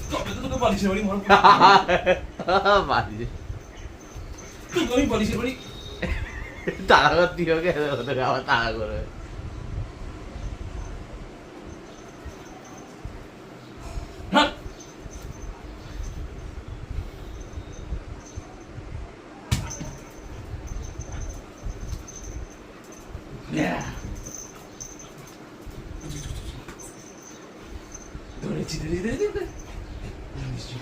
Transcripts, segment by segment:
তবে তো তোকে বালিশের বাড়ি মারব। বালিশ তোকে আমি বালিশের বাড়ি টাকা করতে হবে, ওদের আবার টাকা করে। হ্যাঁ ধরেছি ধরেছি ধরেছি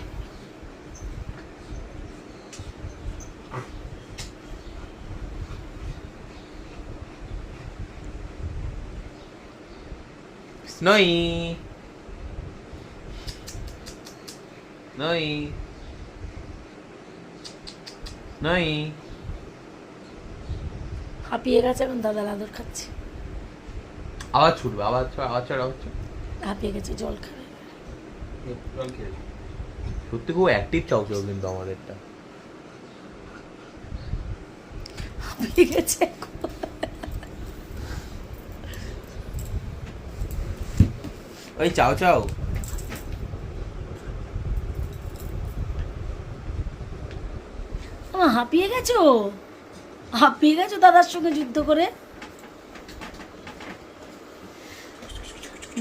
Snowy. Snowy. Snowy. হাঁপিয়ে গেছে এখন দাদার আদর খাচ্ছে। আবার ছুটবে, আবার ছড়, আবার ছড়, আবার ছড়। হাঁপিয়ে গেছে, জল খাবে। জল খেয়ে সত্যি খুব অ্যাক্টিভ চাউচাউ কিন্তু আমাদেরটা। হাঁপিয়ে গেছে এখন। ওই চাও চাও। আমার হাঁপিয়ে গেছো, হাঁপিয়ে গেছো দাদার সঙ্গে যুদ্ধ করে।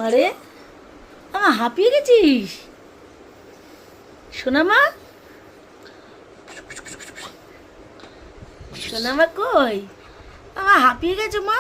মারে আমার হাঁপিয়ে গেছিস সোনামা, সোনামা কই? আমার হাঁপিয়ে গেছো মা।